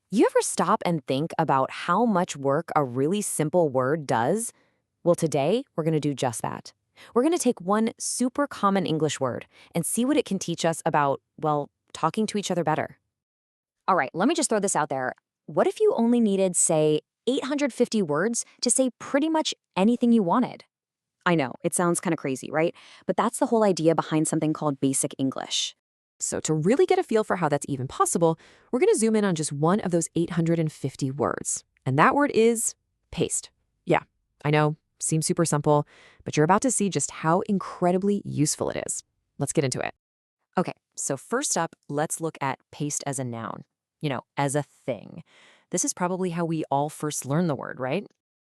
You ever stop and think about how much work a really simple word does? Well, today we're going to do just that. We're going to take one super common English word and see what it can teach us about, well, talking to each other better. All right, let me just throw this out there. What if you only needed, say, 850 words to say pretty much anything you wanted? I know, it sounds kind of crazy, right? But that's the whole idea behind something called basic English. So to really get a feel for how that's even possible, we're going to zoom in on just one of those 850 words. And that word is paste. Yeah, I know, seems super simple, but you're about to see just how incredibly useful it is. Let's get into it. Okay, so first up, let's look at paste as a noun. As a thing. This is probably how we all first learn the word, right?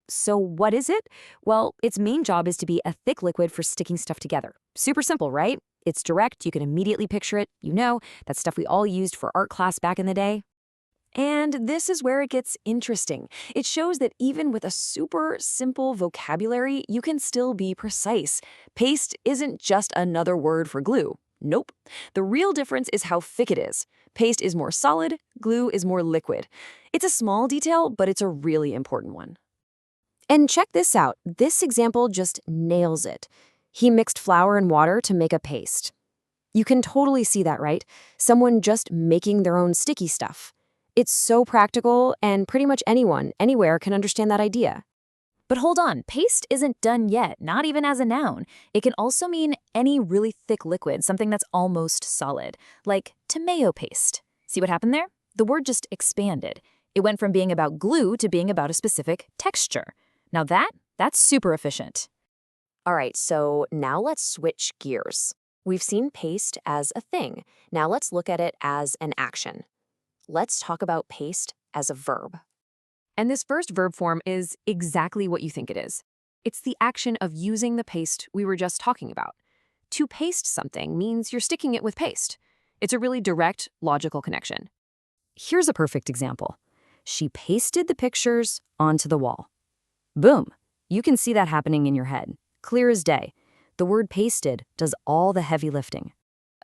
So what is it? Well, its main job is to be a thick liquid for sticking stuff together. Super simple, right? It's direct, you can immediately picture it. That stuff we all used for art class back in the day. And this is where it gets interesting. It shows that even with a super simple vocabulary, you can still be precise. Paste isn't just another word for glue. Nope. The real difference is how thick it is. Paste is more solid, glue is more liquid. It's a small detail, but it's a really important one. And check this out. This example just nails it. He mixed flour and water to make a paste. You can totally see that, right? Someone just making their own sticky stuff. It's so practical, and pretty much anyone, anywhere can understand that idea. But hold on, paste isn't done yet, not even as a noun. It can also mean any really thick liquid, something that's almost solid, like tomato paste. See what happened there? The word just expanded. It went from being about glue to being about a specific texture. Now that's super efficient. All right, so now let's switch gears. We've seen paste as a thing. Now let's look at it as an action. Let's talk about paste as a verb. And this first verb form is exactly what you think it is. It's the action of using the paste we were just talking about. To paste something means you're sticking it with paste. It's a really direct, logical connection. Here's a perfect example. She pasted the pictures onto the wall. Boom! You can see that happening in your head. Clear as day. The word pasted does all the heavy lifting.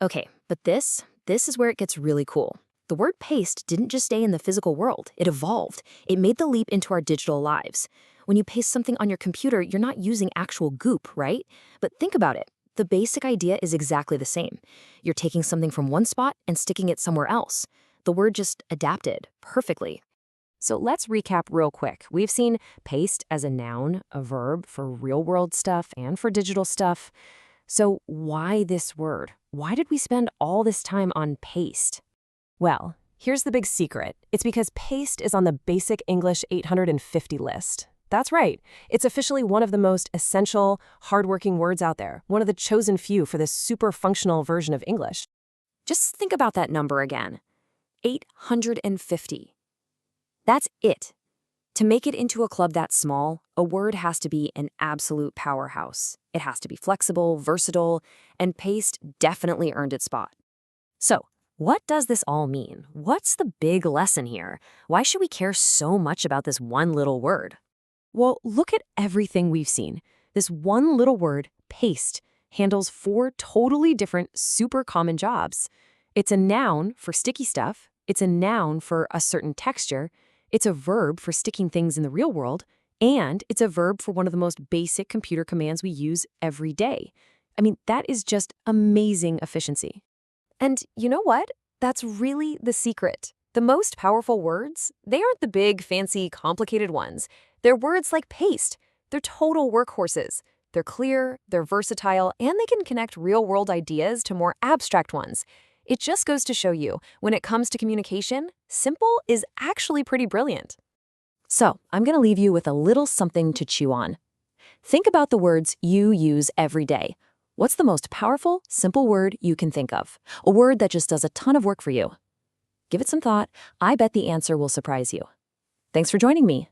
Okay, but this is where it gets really cool. The word paste didn't just stay in the physical world. It evolved. It made the leap into our digital lives. When you paste something on your computer, you're not using actual goop, right? But think about it. The basic idea is exactly the same. You're taking something from one spot and sticking it somewhere else. The word just adapted perfectly. So let's recap real quick. We've seen paste as a noun, a verb for real-world stuff and for digital stuff. So why this word? Why did we spend all this time on paste? Well, here's the big secret. It's because paste is on the Basic English 850 list. That's right. It's officially one of the most essential, hardworking words out there, one of the chosen few for this super functional version of English. Just think about that number again. 850. That's it. To make it into a club that small, a word has to be an absolute powerhouse. It has to be flexible, versatile, and paste definitely earned its spot. So, what does this all mean? What's the big lesson here? Why should we care so much about this one little word? Well, look at everything we've seen. This one little word, paste, handles 4 totally different, super common jobs. It's a noun for sticky stuff. It's a noun for a certain texture. It's a verb for sticking things in the real world. And it's a verb for one of the most basic computer commands we use every day. I mean, that is just amazing efficiency. And you know what? That's really the secret. The most powerful words, they aren't the big, fancy, complicated ones. They're words like paste. They're total workhorses. They're clear, they're versatile, and they can connect real-world ideas to more abstract ones. It just goes to show you, when it comes to communication, simple is actually pretty brilliant. So, I'm going to leave you with a little something to chew on. Think about the words you use every day. What's the most powerful, simple word you can think of? A word that just does a ton of work for you. Give it some thought. I bet the answer will surprise you. Thanks for joining me.